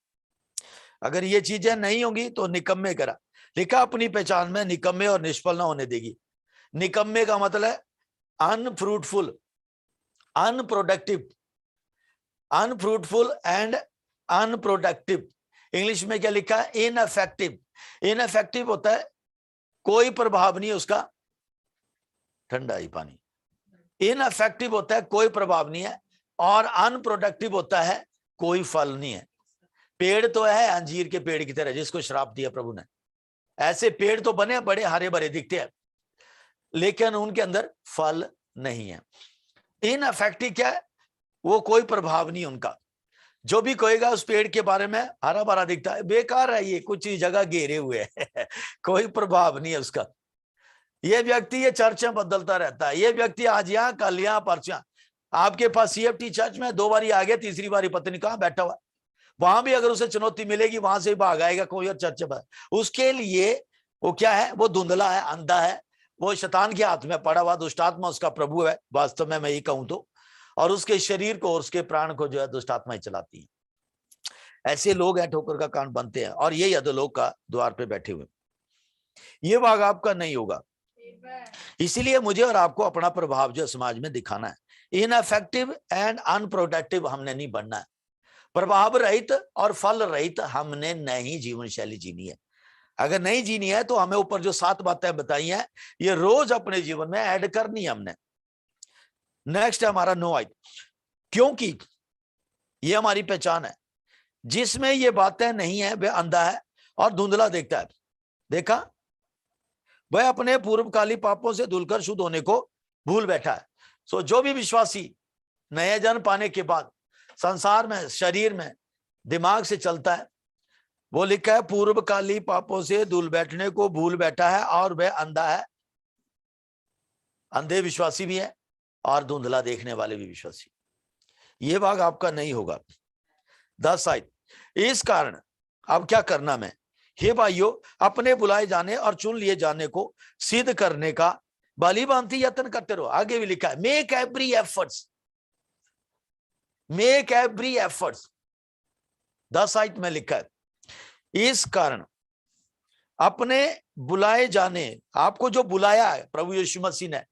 अगर ये चीजें नहीं होंगी तो निकम्मे करा, लिखा अपनी पहचान में निकम्मे और निष्फल ना होने देगी। निकम्मे का मतलब है unfruitful, unproductive, unfruitful and unproductive. English में क्या लिखा है? इनएफेक्टिव। इनएफेक्टिव होता है कोई प्रभाव नहीं है उसका, ठंडा ही पानी। इनएफेक्टिव होता है कोई प्रभाव नहीं है, और अनप्रोडक्टिव होता है कोई फल नहीं है। पेड़ तो है अंजीर के पेड़ की तरह, जिसको श्राप दिया प्रभु ने। ऐसे पेड़ तो बने, बड़े हरे भरे दिखते हैं, लेकिन उनके अंदर फल नहीं है। इनएफेक्टिव क्या है? वो कोई प्रभाव नहीं उनका। जो भी कहेगा उस पेड़ के बारे में हरा भरा दिखता है, बेकार है, ये कुछ जगह घेरे हुए है कोई प्रभाव नहीं है उसका। ये व्यक्ति ये चर्चा बदलता रहता है, ये व्यक्ति आज यहाँ कल यहाँ परसों। आपके पास CFT चर्च में 2 बारी आ गया, तीसरी बारी पता नहीं कहां बैठा हुआ, वहां भी अगर उसे चुनौती मिलेगी वहां से भाग आएगा कोई और चर्च में। उसके लिए वो क्या है, वो धुंधला है, अंधा है, वो शैतान के हाथ में पड़ा हुआ, दुष्ट आत्मा उसका प्रभु है वास्तव में, मैं यही कहूं तो, और उसके शरीर को और उसके प्राण को जो है दुष्ट आत्मा ही चलाती है। ऐसे लोग हैं ठोकर का कान बनते हैं, और यही अधोलोक का द्वार पे बैठे हुए। ये भाग आपका नहीं होगा। इसीलिए मुझे और आपको अपना प्रभाव जो समाज में दिखाना है। इनएफेक्टिव एंड अनप्रोडक्टिव हमने नहीं बनना है। प्रभाव रहित और फल रहित हमने नई जीवन शैली जीनी है। अगर नहीं जीनी है तो हमें ऊपर जो 7 बातें बताई हैं ये रोज अपने जीवन में ऐड करनी है हमने। नेक्स्ट है हमारा 9 आइट, क्योंकि ये हमारी पहचान है। जिसमें ये बातें नहीं है वह अंधा है और धुंधला देखता है। देखा, वह अपने पूर्वकाली पापों से धुलकर शुद्ध होने को भूल बैठा है। सो जो भी विश्वासी नए जन्म पाने के बाद संसार में, शरीर में, दिमाग से चलता है, वो लिखा है पूर्वकाली पापों से धुल बैठने को भूल बैठा है और वह अंधा है। अंधे विश्वासी भी है और धुंधला देखने वाले भी विश्वासी। ये भाग आपका नहीं होगा। 10 आयत, इस कारण अब क्या करना मैं, हे भाइयों, अपने बुलाए जाने और चुन लिए जाने को सिद्ध करने का भली भांति यत्न करते रहो। आगे भी लिखा है make every efforts, make every efforts. 10 आयत में लिखा है इस कारण अपने बुलाए जाने, आपको जो बुलाया है प्रभु यीशु मसीह ने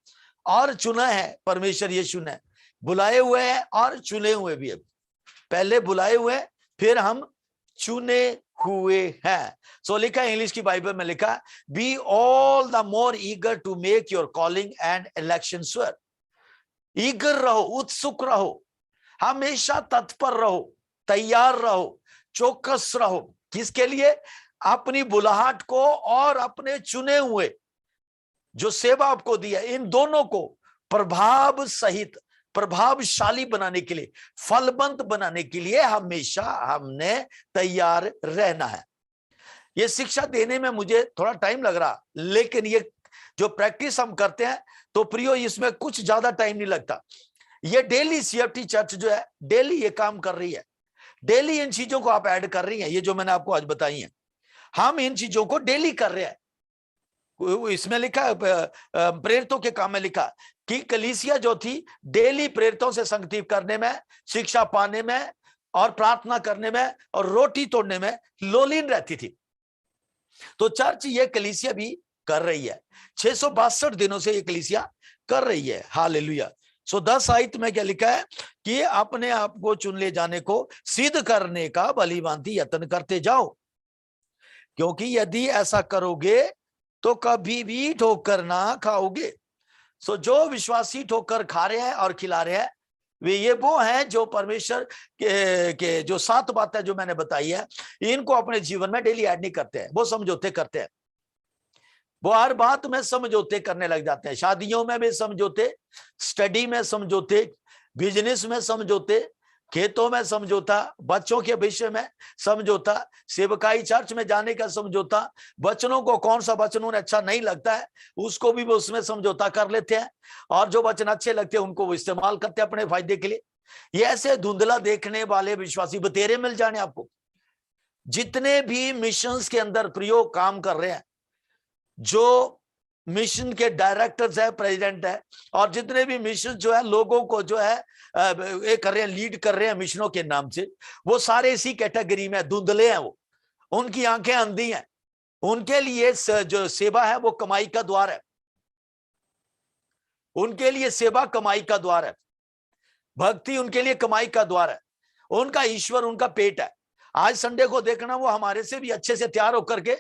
और चुना है परमेश्वर यीशु ने, बुलाए हुए हैं और चुने हुए भी है। पहले बुलाए हुए फिर हम चुने हुए हैं। सो लिखा है इंग्लिश की बाइबल में लिखा, be all the more eager to make your calling and election sure. Eager रहो, उत्सुक रहो, हमेशा तत्पर रहो, तैयार रहो, चौकस रहो। किसके लिए? अपनी बुलाहट को और अपने चुने हुए जो सेवा आपको दी है, इन दोनों को प्रभाव सहित प्रभावशाली बनाने के लिए, फलवंत बनाने के लिए हमेशा हमने तैयार रहना है। ये शिक्षा देने में मुझे थोड़ा टाइम लग रहा, लेकिन ये जो प्रैक्टिस हम करते हैं तो प्रियो इसमें कुछ ज्यादा टाइम नहीं लगता। ये डेली CFT चर्च जो है डेली ये काम कर रही है, डेली इन चीजों को आप ऐड कर रही हैं। ये जो मैंने आपको आज बताई हैं, हम इन चीजों को डेली कर रहे हैं। इसमें लिखा है, प्रेरितों के काम में लिखा कि कलीसिया जो थी डेली प्रेरितों से संगति करने में, शिक्षा पाने में और प्रार्थना करने में और रोटी तोड़ने में लोलीन रहती थी। तो चर्च ये कलीसिया भी कर रही है, 662 दिनों से ये कलीसिया कर रही है। हालेलुया। सो 10 आयत में क्या लिखा है कि अपने आप को चुन ले जाने को सिद्ध करने का भली भांति यत्न करते जाओ, क्योंकि यदि ऐसा करोगे तो कभी भी ठोकर ना खाओगे। सो जो विश्वासी ठोकर खा रहे हैं और खिला रहे हैं वे वो हैं जो परमेश्वर के जो 7 बातें जो मैंने बताई है, इनको अपने जीवन में डेली ऐड नहीं करते हैं। वो समझौते करते हैं, वो हर बात में समझौते करने लग जाते हैं। शादियों में भी समझौते, स्टडी में समझौते, बिजनेस में समझौते, खेतों में समझौता, बच्चों के विषय में समझौता, सेवकाई चर्च में जाने का समझौता, वचनों को कौन सा वचन उन्हें अच्छा नहीं लगता है उसको भी वो उसमें समझौता कर लेते हैं, और जो वचन अच्छे लगते हैं उनको वो इस्तेमाल करते हैं अपने फायदे के लिए। ये ऐसे धुंधला देखने वाले विश्वासी बतेरे मिल जाने आपको। जितने भी मिशंस के अंदर प्रयोग काम कर रहे हैं, जो मिशन के डायरेक्टर्स है, प्रेसिडेंट है, और जितने भी मिशन जो है लोगों को जो है ये कर रहे हैं, लीड कर रहे हैं मिशनों के नाम से, वो सारे इसी कैटेगरी में धुंधले हैं। वो, उनकी आंखें अंधी हैं। उनके लिए जो सेवा है वो कमाई का द्वार है। उनके लिए सेवा कमाई का द्वार है, भक्ति उनके लिए कमाई का द्वार है। उनका ईश्वर उनका पेट है। आज संडे को देखना वो हमारे से भी अच्छे से तैयार होकर के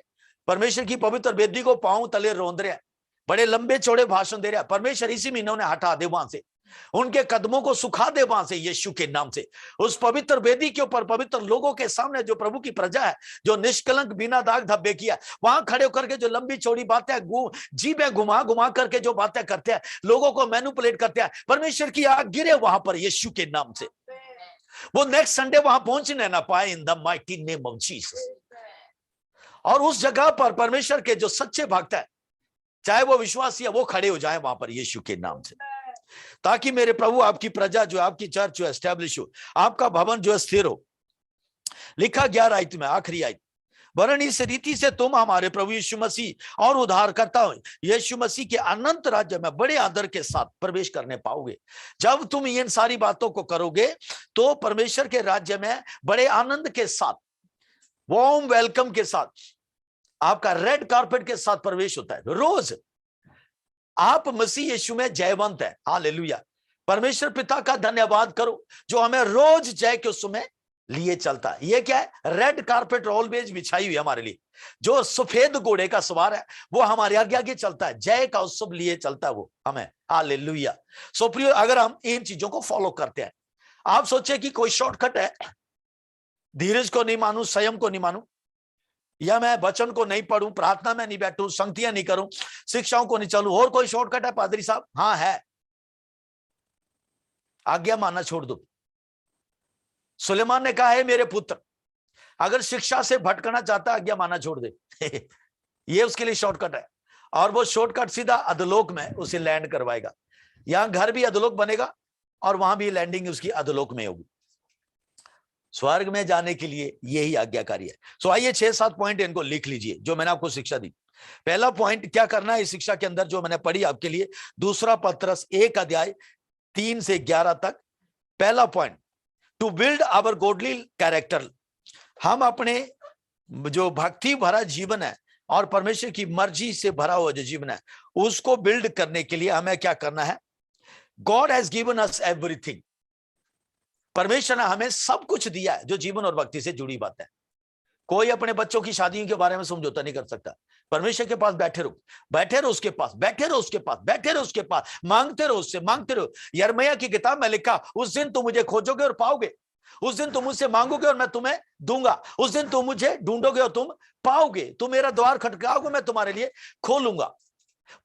परमेश्वर की पवित्र वेदी को पांव तले रोंद रहे हैं, बड़े लंबे चौड़े भाषण दे रहे हैं। परमेश्वर इसी महीने उन्हें हटा दे वहां से, उनके कदमों को सुखा दे वहां से यीशु के नाम से। उस पवित्र वेदी के ऊपर पवित्र लोगों के सामने जो प्रभु की प्रजा है, जो निष्कलंक बिना दाग धब्बे किया, वहां खड़े होकर के जो लंबी चौड़ी बातें जीभें घुमा घुमा करके जो बातें करते हैं, लोगों को मैनिपुलेट करते हैं, परमेश्वर की आग गिरे वहां पर यीशु के नाम से। वो नेक्स्ट संडे वहां पहुंचने ना पाए in the mighty name of Jesus. और उस जगह पर परमेश्वर के जो सच्चे भक्त है, चाहे वो विश्वासी है, वो खड़े हो जाए वहां पर यीशु के नाम से। ताकि मेरे प्रभु आपकी प्रजा जो आपकी चर्च जो एस्टेब्लिश हो, आपका भवन जो स्थिर हो। लिखा 11 आयत में, आखिरी आयत, वरन इस रीति से तुम हमारे प्रभु यीशु मसीह और उद्धारकर्ता यीशु मसीह के अनंत राज्य में बड़े आदर के साथ प्रवेश करने पाओगे। जब तुम इन सारी बातों को करोगे तो परमेश्वर के राज्य में बड़े आनंद के साथ, वार्म वेलकम के साथ, आपका रेड कारपेट के साथ प्रवेश होता है। रोज आप मसीह यीशु में जयवंत है। हालेलुया। परमेश्वर पिता का धन्यवाद करो जो हमें रोज जय के उसमें लिए चलता है। ये क्या है? रेड कारपेट ऑलवेज बिछाई हुई हमारे लिए। जो सफेद घोड़े का सवार है वो हमारे आगे आगे चलता है, जय का उत्सव लिए चलता है वो हमें। हालेलुया। सो प्रिय, अगर हम इन चीजों को फॉलो करते हैं, आप सोचे कि कोई शॉर्टकट है, धीरज को नहीं मानूं, संयम को नहीं मानूं, या मैं वचन को नहीं पढ़ूं, प्रार्थना में नहीं बैठूं, संगतियां नहीं करूं, शिक्षाओं को नहीं चलूं, और कोई शॉर्टकट है पादरी साहब? हाँ है, आज्ञा मानना छोड़ दो। सुलेमान ने कहा है मेरे पुत्र, अगर शिक्षा से भटकना चाहता है आज्ञा मानना छोड़ दे। ये उसके लिए शॉर्टकट है, और वो शॉर्टकट सीधा अधोलोक में उसे लैंड करवाएगा। यहां घर भी अधोलोक बनेगा और वहां भी लैंडिंग उसकी अधोलोक में होगी। स्वर्ग में जाने के लिए यही आज्ञाकारी है। सो आइए 6-7 पॉइंट इनको लिख लीजिए जो मैंने आपको शिक्षा दी। पहला पॉइंट क्या करना है इस शिक्षा के अंदर जो मैंने पढ़ी आपके लिए, 2 पत्रस 1 अध्याय 3 से 11 तक। पहला point, to build our godly character. हम अपने जो भक्ति भरा जीवन है और परमेश्वर की मर्जी से भरा हुआ जो जीवन है उसको बिल्ड करने के लिए हमें क्या करना है? God has given us everything. परमेश्वर ने हमें सब कुछ दिया है जो जीवन और भक्ति से जुड़ी बात है। कोई अपने बच्चों की शादियों के बारे में समझौता नहीं कर सकता। परमेश्वर के पास बैठे रहो, बैठे रहो उसके पास, बैठे रहो उसके पास, बैठे रहो उसके पास, मांगते रहो उससे, मांगते रहो। यिर्मयाह की किताब में लिखा, उस दिन तुम मुझे खोजोगे और पाओगे, उस दिन तुम मुझसे मांगोगे और मैं तुम्हें दूंगा, उस दिन तुम मुझे ढूंढोगे और तुम पाओगे, तुम मेरा द्वार खटखटाओगे मैं तुम्हारे लिए खोलूंगा।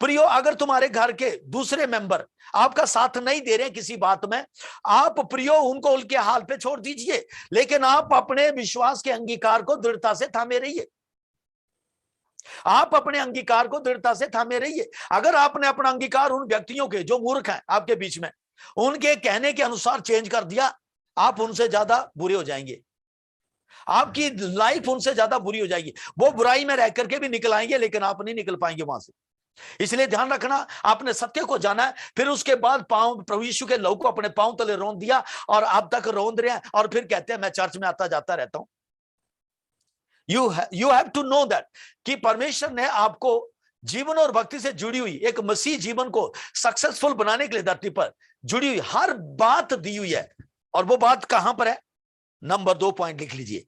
प्रियो, अगर तुम्हारे घर के दूसरे मेंबर आपका साथ नहीं दे रहे किसी बात में, आप प्रियो उनको उनके हाल पे छोड़ दीजिए, लेकिन आप अपने विश्वास के अंगीकार को दृढ़ता से थामे रहिए। आप अपने अंगीकार को दृढ़ता से थामे रहिए। अगर आपने अपना अंगीकार उन व्यक्तियों के जो मूर्ख हैं आपके बीच में, उनके कहने के अनुसार चेंज कर दिया, आप उनसे ज्यादा बुरे हो जाएंगे, आपकी लाइफ उनसे ज्यादा बुरी हो जाएगी। वो बुराई में रह करके भी निकल आएंगे लेकिन आप नहीं निकल पाएंगे वहां से। इसलिए ध्यान रखना, आपने सत्य को जाना है, फिर उसके बाद पांव प्रभु यीशु के लहू को अपने पांव तले रौंद दिया और अब तक रौंद रहे हैं और फिर कहते हैं मैं चर्च में आता जाता रहता हूं। You have to know that कि परमेश्वर ने आपको जीवन और भक्ति से जुड़ी हुई एक मसीह जीवन को सक्सेसफुल बनाने के लिए धरती पर जुड़ी हुई हर बात दी हुई है। और वो बात कहां पर है? नंबर 2 पॉइंट लिख लीजिए,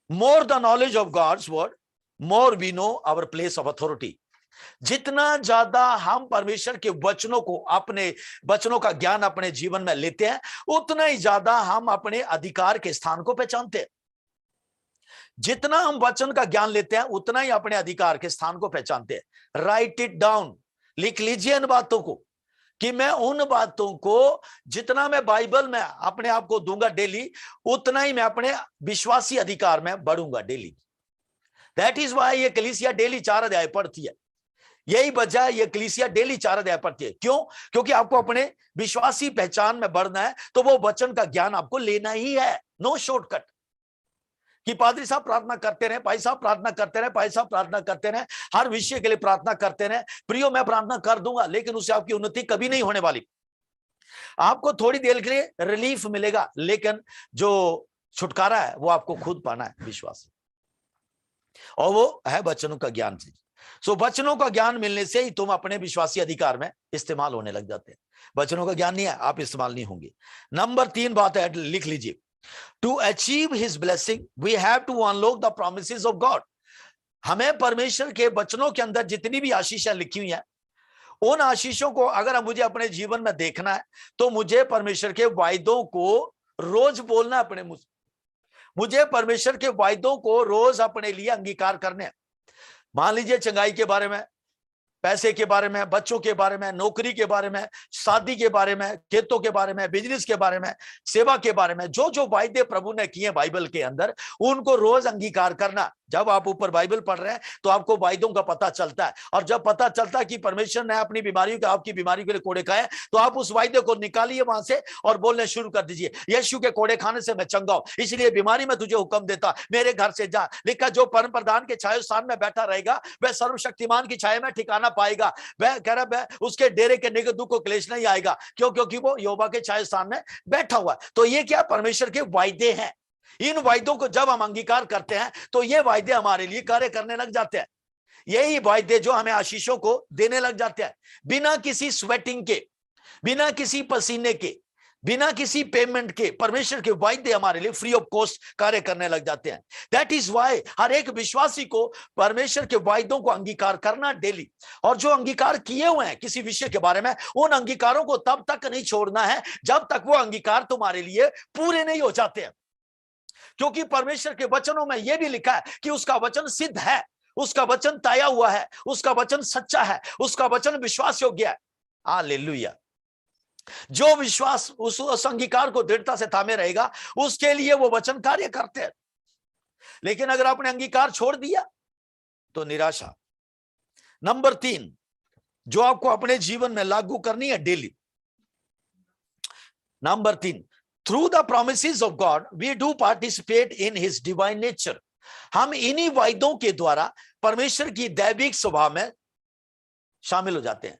more the knowledge of God's word more we know our place of authority. जितना ज्यादा हम परमेश्वर के वचनों को, अपने वचनों का ज्ञान अपने जीवन में लेते हैं, उतना ही ज्यादा हम अपने अधिकार के स्थान को पहचानते हैं। जितना हम वचन का ज्ञान लेते हैं उतना ही अपने अधिकार के स्थान को पहचानते हैं। राइट इट डाउन, लिख लीजिए इन बातों को कि मैं उन बातों को जितना मैं बाइबल में अपने आप को दूंगा डेली, उतना ही मैं अपने विश्वासी अधिकार में बढ़ूंगा डेली। दैट इज वाई ये कलीसिया डेली 4 अध्याय पढ़ती है। यही वजह ये कलीसिया डेली 4 अध्याय पढ़ती है। क्यों? क्योंकि आपको अपने विश्वासी पहचान में बढ़ना है तो वो वचन का ज्ञान आपको लेना ही है। नो शॉर्टकट कि पादरी साहब प्रार्थना करते रहे, भाई साहब प्रार्थना करते रहे, भाई साहब प्रार्थना करते रहे, हर विषय के लिए प्रार्थना करते रहे। प्रियो, मैं प्रार्थना कर दूंगा लेकिन उससे आपकी उन्नति कभी नहीं होने वाली। आपको थोड़ी देर के लिए रिलीफ मिलेगा लेकिन जो छुटकारा है वो आपको खुद पाना है विश्वास, और वो है वचनों का ज्ञान से। सो वचनों का ज्ञान मिलने से ही तुम अपने विश्वासी अधिकार में इस्तेमाल होने लग जाते हैं। वचनों का ज्ञान नहीं है, आप इस्तेमाल नहीं होंगे। नंबर 3 बात है, लिख लीजिए, to achieve his blessing we have to unlock the promises of God. हमें परमेश्वर के वचनों के अंदर जितनी भी आशीषें लिखी हुई हैं, उन आशीषों को अगर मुझे अपने जीवन में देखना है तो मुझे परमेश्वर के वायदों को रोज बोलना है अपने मुंह। मुझे परमेश्वर के वायदों को रोज अपने लिए अंगीकार करने हैं। मान लीजिए चंगाई के बारे में, पैसे के बारे में, बच्चों के बारे में, नौकरी के बारे में, शादी के बारे में, खेतों के बारे में, बिजनेस के बारे में, सेवा के बारे में, जो जो वायदे प्रभु ने किए बाइबल के अंदर, उनको रोज अंगीकार करना। जब आप ऊपर बाइबल पढ़ रहे हैं तो आपको वायदों का पता चलता है, और जब पता चलता है कि परमेश्वर ने अपनी बीमारियों के, आपकी बीमारी के लिए कोड़े खाए, तो आप उस वायदे को निकालिए वहां से और बोलने शुरू कर दीजिए, यीशु के कोड़े खाने से मैं चंगा हूं, इसलिए बीमारी में तुझे हुक्म देता, मेरे घर से जा। लिखा, जो परम प्रधान के छाया स्थान में बैठा रहेगा वह सर्वशक्तिमान की छाया में ठिकाना पाएगा, वह कह रहा है उसके डेरे के निकट दुख को क्लेश नहीं आएगा, क्यों? क्योंकि वो यहोवा के छाया स्थान में बैठा हुआ। तो ये क्या? परमेश्वर के वायदे हैं। इन वायदों को जब हम अंगीकार करते हैं तो ये वायदे हमारे लिए कार्य करने लग जाते हैं। यही वायदे जो हमें आशीषों को देने लग जाते हैं, बिना किसी स्वेटिंग के, बिना किसी पसीने के, बिना किसी पेमेंट के परमेश्वर के वायदे हमारे लिए फ्री ऑफ कॉस्ट कार्य करने लग जाते हैं। दैट इज वाई हर एक विश्वासी को परमेश्वर के वायदों को अंगीकार करना डेली, और जो अंगीकार किए हुए हैं किसी विषय के बारे में, उन अंगीकारों को तब तक नहीं छोड़ना है जब तक वो अंगीकार तुम्हारे लिए पूरे नहीं हो जाते हैं। क्योंकि परमेश्वर के वचनों में यह भी लिखा है कि उसका वचन सिद्ध है, उसका वचन ताया हुआ है, उसका वचन सच्चा है, उसका वचन विश्वास योग्य है। हालेलुया। जो विश्वास उस अंगीकार को दृढ़ता से थामे रहेगा, उसके लिए वो वचन कार्य करते हैं। लेकिन अगर आपने अंगीकार छोड़ दिया तो निराशा। नंबर 3 जो आपको अपने जीवन में लागू करनी है daily, number 3, through the promises of God we do participate in his divine nature. हम इन्हीं वायदों के द्वारा परमेश्वर की दैविक स्वभाव में शामिल हो जाते हैं।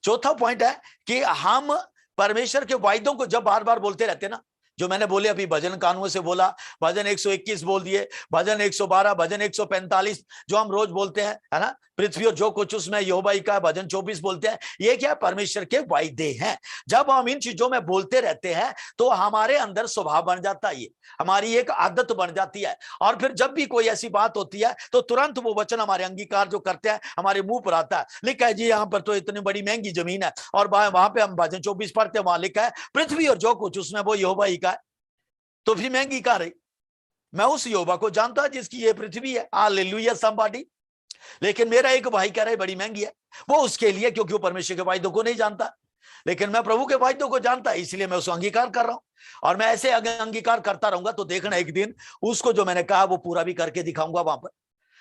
चौथा पॉइंट है कि हम परमेश्वर के वायदों को जब बार बार बोलते रहते हैं ना, जो मैंने बोले अभी भजन कानून से बोला, भजन 121 बोल दिए, भजन 112, भजन 145 जो हम रोज बोलते हैं, है ना, पृथ्वी और जो कुछ उसमें यहोवा ही का, भजन 24 बोलते हैं, ये क्या? परमेश्वर के वायदे हैं। जब हम इन चीजों में बोलते रहते हैं तो हमारे अंदर स्वभाव बन जाता है, ये हमारी एक आदत बन जाती है, और फिर जब भी कोई ऐसी बात होती है तो तुरंत वो वचन हमारे अंगीकार जो करते हैं हमारे मुंह पर आता है। लिखा है जी यहाँ पर तो इतनी बड़ी महंगी जमीन है, और वहां पे हम भजन 24 पढ़ते हैं, वहां लिखा है पृथ्वी और जो कुछ उसमें वो यहोवा ही का है, तो फिर महंगी कहाँ रही? मैं उस यहोवा को जानता है जिसकी ये पृथ्वी है। Hallelujah somebody. लेकिन मेरा एक भाई कह रहा है बड़ी महंगी है, वो उसके लिए, क्योंकि वो परमेश्वर के वायदों को नहीं जानता। लेकिन मैं प्रभु के वायदों को जानता है, इसलिए मैं उसको अंगीकार कर रहा हूं, और मैं ऐसे अंगीकार करता रहूंगा तो देखना एक दिन उसको जो मैंने कहा वो पूरा भी करके दिखाऊंगा वहां पर।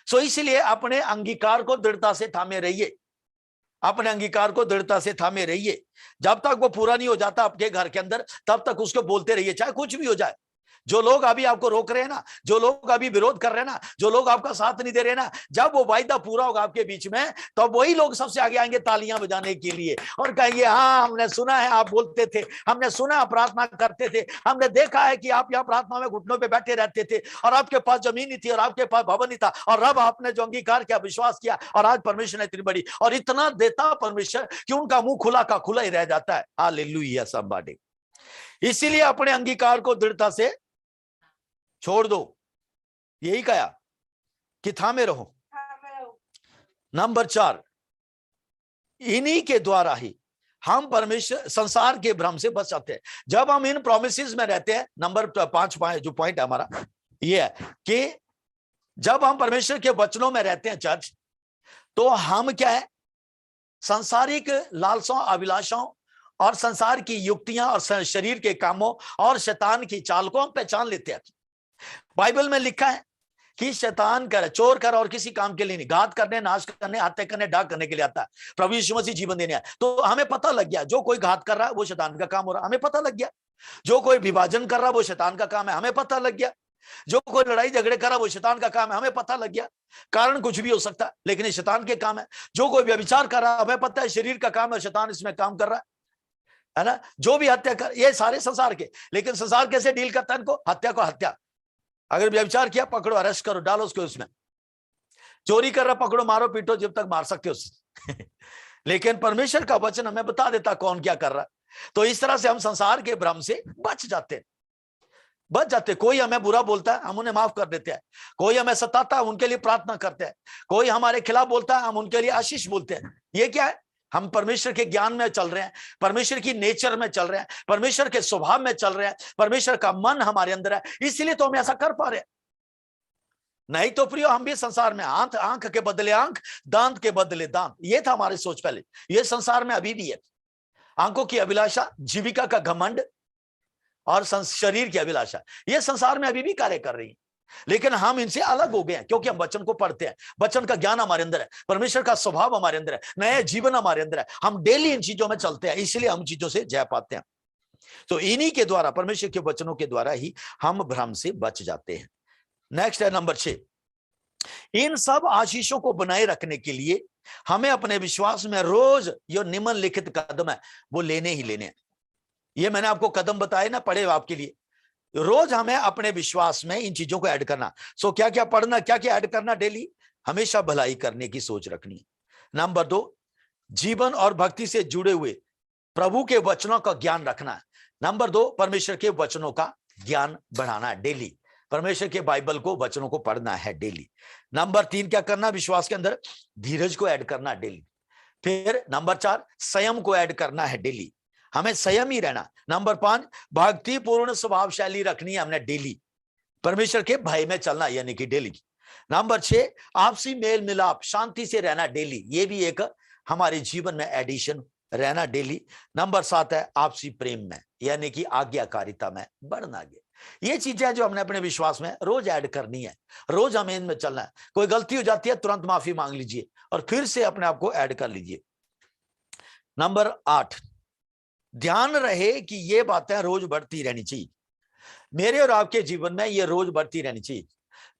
सो इसलिए अपने अंगीकार को दृढ़ता से थामे रहिए, अपने अंगीकार को दृढ़ता से थामे रहिए। जब तक वो पूरा नहीं हो जाता आपके घर के अंदर, तब तक उसको बोलते रहिए, चाहे कुछ भी हो जाए। जो लोग अभी आपको रोक रहे हैं ना, जो लोग अभी विरोध कर रहे हैं ना, जो लोग आपका साथ नहीं दे रहे हैं ना, जब वो वायदा पूरा होगा आपके बीच में, तो वही लोग सबसे आगे आएंगे तालियां बजाने के लिए और कहेंगे हाँ हमने सुना है आप बोलते थे, हमने सुना आप प्रार्थना करते थे, हमने देखा है कि आप यहाँ प्रार्थना में घुटनों पे बैठे रहते थे, और आपके पास जमीन ही थी, और आपके पास भवन ही था, और अब आपने जो अंगीकार किया, विश्वास किया, और आज परमेश्वर ने इतनी बड़ी और इतना देता परमेश्वर कि उनका मुंह खुला का खुला ही रह जाता है। Hallelujah somebody. इसीलिए अपने अंगीकार को दृढ़ता से छोड़ दो, यही कहा कि थामे रहो। नंबर 4, इन्हीं के द्वारा ही हम परमेश्वर संसार के भ्रम से बच जाते हैं। जब हम इन प्रोमिसेस में रहते हैं, नंबर 5 जो पॉइंट है हमारा ये है कि जब हम परमेश्वर के वचनों में रहते हैं चर्च, तो हम क्या है, सांसारिक लालसाओं, अभिलाषाओं और संसार की युक्तियां और शरीर के कामों और शैतान की चाल को हम पहचान लेते हैं। बाइबल में लिखा है कि शैतान कर, चोर कर और किसी काम के लिए नहीं, घात करने, नाश करने, हत्या करने, डाक करने के लिए आता है, प्रभु यीशु मसीह जीवन देने आया। तो हमें पता लग गया जो कोई घात कर रहा है वो शैतान का काम हो रहा है, हमें पता लग गया। जो कोई विभाजन कर रहा है वो शैतान का काम है, हमें पता लग गया। जो कोई लड़ाई झगड़े कर रहा है वो शैतान का काम है, हमें पता लग गया। कारण कुछ भी हो सकता है, लेकिन ये शैतान के काम है। जो कोई व्यभिचार कर रहा है, हमें पता है शरीर का काम है, शैतान इसमें काम कर रहा है ना। जो भी हत्या कर, ये सारे संसार के, लेकिन संसार कैसे डील करता है इनको? हत्या को हत्या, अगर व्यभिचार किया पकड़ो, अरेस्ट करो, डालो उसको उसमें। चोरी कर रहा पकड़ो, मारो, पीटो, जब तक मार सकते हो। लेकिन परमेश्वर का वचन हमें बता देता कौन क्या कर रहा है। तो इस तरह से हम संसार के भ्रम से बच जाते। कोई हमें बुरा बोलता है, हम उन्हें माफ कर देते हैं। कोई हमें सताता है, उनके लिए प्रार्थना करते हैं। कोई हमारे खिलाफ बोलता है, हम उनके लिए आशीष बोलते हैं। ये क्या है? हम परमेश्वर के ज्ञान में चल रहे हैं, परमेश्वर की नेचर में चल रहे हैं, परमेश्वर के स्वभाव में चल रहे हैं, परमेश्वर का मन हमारे अंदर है, इसलिए तो हम ऐसा कर पा रहे हैं। नहीं तो प्रियो हम भी संसार में आंख के बदले आंख, दांत के बदले दांत, ये था हमारी सोच पहले। ये संसार में अभी भी है। आंखों की अभिलाषा, जीविका का घमंड और शरीर की अभिलाषा, ये संसार में अभी भी कार्य कर रही है। लेकिन हम इनसे अलग हो गए हैं क्योंकि हम वचन को पढ़ते हैं, वचन का ज्ञान हमारे अंदर है, परमेश्वर का स्वभाव हमारे अंदर है, नया जीवन हमारे अंदर है, हम डेली इन चीजों में चलते हैं, इसलिए हम चीजों से जय पाते हैं। तो इन्हीं के द्वारा, परमेश्वर के वचनों के द्वारा ही हम भ्रम से बच जाते हैं। नेक्स्ट है नंबर 6, इन सब आशीषों को बनाए रखने के लिए हमें अपने विश्वास में रोज जो निम्नलिखित कदम है वो लेने ही लेने हैं। ये मैंने आपको कदम बताए ना, पढ़े आपके लिए। रोज हमें अपने विश्वास में इन चीजों को ऐड करना। सो क्या क्या पढ़ना, क्या क्या ऐड करना डेली? हमेशा भलाई करने की सोच रखनी है। नंबर 2, जीवन और भक्ति से जुड़े हुए प्रभु के वचनों का ज्ञान रखना है। नंबर 2, परमेश्वर के वचनों का ज्ञान बढ़ाना है डेली, परमेश्वर के बाइबल को, वचनों को पढ़ना है डेली। नंबर 3, क्या करना? विश्वास के अंदर धीरज को ऐड करना डेली। फिर नंबर 4, संयम को ऐड करना है डेली, हमें संयम ही रहना। नंबर 5, भक्ति पूर्ण स्वभाव शैली रखनी है हमने डेली, परमेश्वर के भय में चलना यानी कि डेली। नंबर 6, आपसी मेल मिलाप, शांति से रहना डेली, ये भी एक हमारे जीवन में एडिशन रहना डेली। नंबर 7 है आपसी प्रेम में यानी कि आज्ञाकारिता में बढ़ना। ये चीजें जो हमने अपने विश्वास में रोज ऐड करनी है, रोज हमें इनमें चलना है। कोई गलती हो जाती है तुरंत माफी मांग लीजिए और फिर से अपने आप को ऐड कर लीजिए। नंबर 8, ध्यान रहे कि ये बातें रोज बढ़ती रहनी चाहिए, मेरे और आपके जीवन में ये रोज बढ़ती रहनी चाहिए,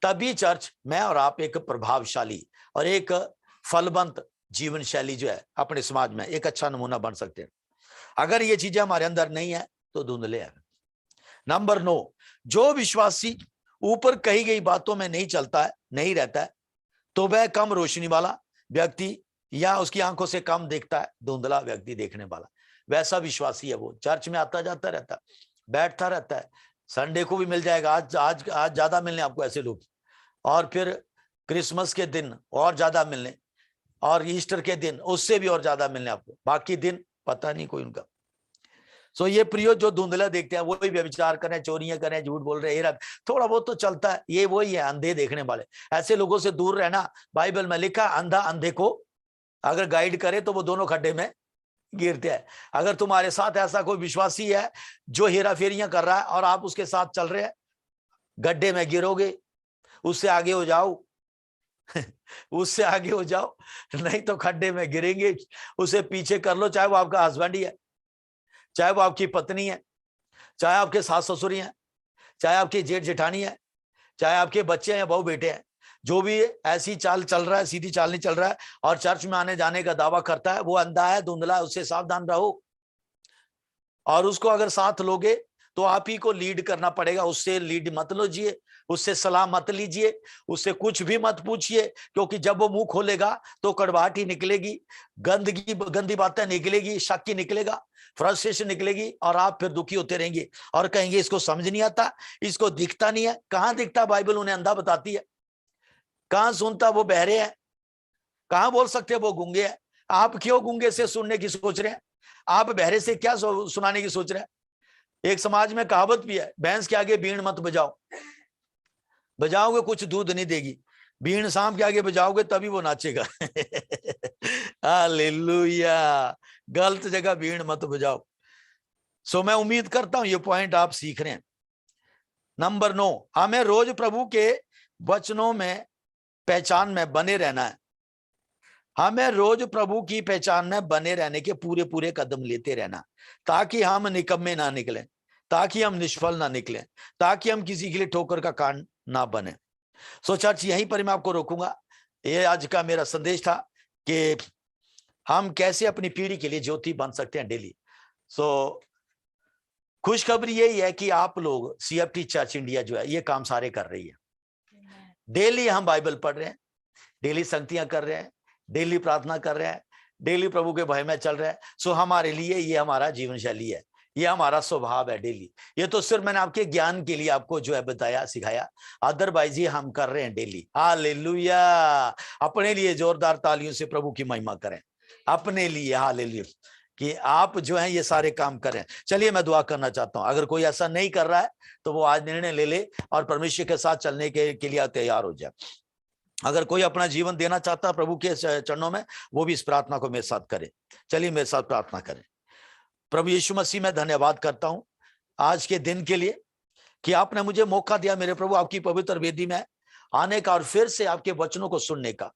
तभी चर्च, मैं और आप एक प्रभावशाली और एक फलवंत जीवन शैली जो है अपने समाज में एक अच्छा नमूना बन सकते हैं। अगर ये चीजें हमारे अंदर नहीं है तो धुंधले है। नंबर 9, जो विश्वासी ऊपर कही गई बातों में नहीं चलता है, नहीं रहता है, तो वह कम रोशनी वाला व्यक्ति या उसकी आंखों से कम देखता है, धुंधला व्यक्ति देखने वाला, वैसा विश्वासी है वो। चर्च में आता जाता रहता है, बैठता रहता है, संडे को भी मिल जाएगा, आज आज आज ज्यादा मिलने आपको ऐसे लोग, और फिर क्रिसमस के दिन और ज्यादा मिलने, और ईस्टर के दिन उससे भी और ज्यादा मिलने आपको, बाकी दिन पता नहीं कोई उनका। सो ये प्रियो जो धुंधला देखते हैं वही व्यभिचार करें, चोरियां करें, झूठ बोल रहे हैं, थोड़ा बहुत तो चलता है, ये वही है अंधे देखने वाले। ऐसे लोगों से दूर रहना। बाइबल में लिखा, अंधा अंधे को अगर गाइड करे तो वो दोनों खड्डे में गिरते हैं। अगर तुम्हारे साथ ऐसा कोई विश्वासी है जो हेराफेरियां कर रहा है और आप उसके साथ चल रहे हैं, गड्ढे में गिरोगे, उससे आगे हो जाओ उससे आगे हो जाओ, नहीं तो खड्डे में गिरेंगे। उसे पीछे कर लो, चाहे वो आपका हस्बैंड ही है, चाहे वो आपकी पत्नी है, चाहे आपके सास ससुर हैं, चाहे आपकी जेठ जेठानी है, चाहे आपके बच्चे हैं, बहू बेटे हैं, जो भी ऐसी चाल चल रहा है, सीधी चाल नहीं चल रहा है और चर्च में आने जाने का दावा करता है, वो अंधा है, धुंधला है, उससे सावधान रहो। और उसको अगर साथ लोगे तो आप ही को लीड करना पड़ेगा, उससे लीड मत लीजिए, उससे सलाह मत लीजिए, उससे कुछ भी मत पूछिए, क्योंकि जब वो मुंह खोलेगा तो कड़वाहट ही निकलेगी, गंदी बातें निकलेगी, शक ही निकलेगा, फ्रस्ट्रेशन निकलेगी और आप फिर दुखी होते रहेंगे और कहेंगे इसको समझ नहीं आता, इसको दिखता नहीं है। कहां दिखता? बाइबल उन्हें अंधा बताती है। कहां सुनता? वो बहरे हैं। कहां बोल सकते वो गूंगे हैं। आप क्यों गूंगे से सुनने की सोच रहे हैं? आप बहरे से क्या सुनाने की सोच रहे हैं? एक समाज में कहावत भी है, भैंस के आगे बीन मत बजाओ, बजाओगे कुछ दूध नहीं देगी, बीन सांप के आगे बजाओगे तभी वो नाचेगा हालेलुया। गलत जगह बीन मत बजाओ। सो मैं उम्मीद करता हूं ये पॉइंट आप सीख रहे हैं। नंबर 9, हमें रोज प्रभु के वचनों में पहचान में बने रहना है। हमें रोज प्रभु की पहचान में बने रहने के पूरे पूरे कदम लेते रहना, ताकि हम निकम्मे ना निकलें, ताकि हम निष्फल ना निकलें, ताकि हम किसी के लिए ठोकर का कारण ना बने। सो चर्च यहीं पर मैं आपको रोकूंगा। ये आज का मेरा संदेश था कि हम कैसे अपनी पीढ़ी के लिए ज्योति बन सकते हैं डेली। सो खुशखबरी यही है कि आप लोग CFT चर्च इंडिया जो है ये काम सारे कर रही है। डेली हम बाइबल पढ़ रहे हैं, डेली संगतियां कर रहे हैं, डेली प्रार्थना कर रहे हैं, डेली प्रभु के भय में चल रहे हैं। सो हमारे लिए ये हमारा जीवन शैली है, ये हमारा स्वभाव है डेली। ये तो सिर्फ मैंने आपके ज्ञान के लिए आपको जो है बताया, सिखाया, अदरवाइज ये हम कर रहे हैं डेली। हालेलुया। अपने लिए जोरदार तालियों से प्रभु की महिमा करें, अपने लिए। हालेलुया कि आप जो है ये सारे काम करें। चलिए मैं दुआ करना चाहता हूं, अगर कोई ऐसा नहीं कर रहा है तो वो आज निर्णय ले ले और परमेश्वर के साथ चलने के लिए तैयार हो जाए। अगर कोई अपना जीवन देना चाहता है प्रभु के चरणों में, वो भी इस प्रार्थना को मेरे साथ करे। चलिए मेरे साथ प्रार्थना करें। प्रभु यीशु मसीह, मैं धन्यवाद करता हूं आज के दिन के लिए कि आपने मुझे मौका दिया मेरे प्रभु आपकी पवित्र वेदी में आने का और फिर से आपके वचनों को सुनने का।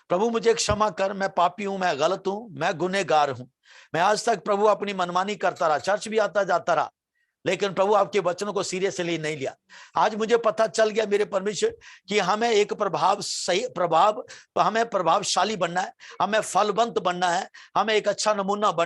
प्रभु मुझे क्षमा कर, मैं पापी हूं, मैं गलत हूं, मैं गुनहगार हूं। मैं आज तक प्रभु अपनी मनमानी करता रहा, चर्च भी आता जाता रहा, लेकिन प्रभु आपके वचनों को सीरियसली नहीं लिया। आज मुझे पता चल गया मेरे परमेश्वर कि हमें एक हमें प्रभावशाली बनना है, हमें फलवंत बनना है, हमें एक अच्छा नमूना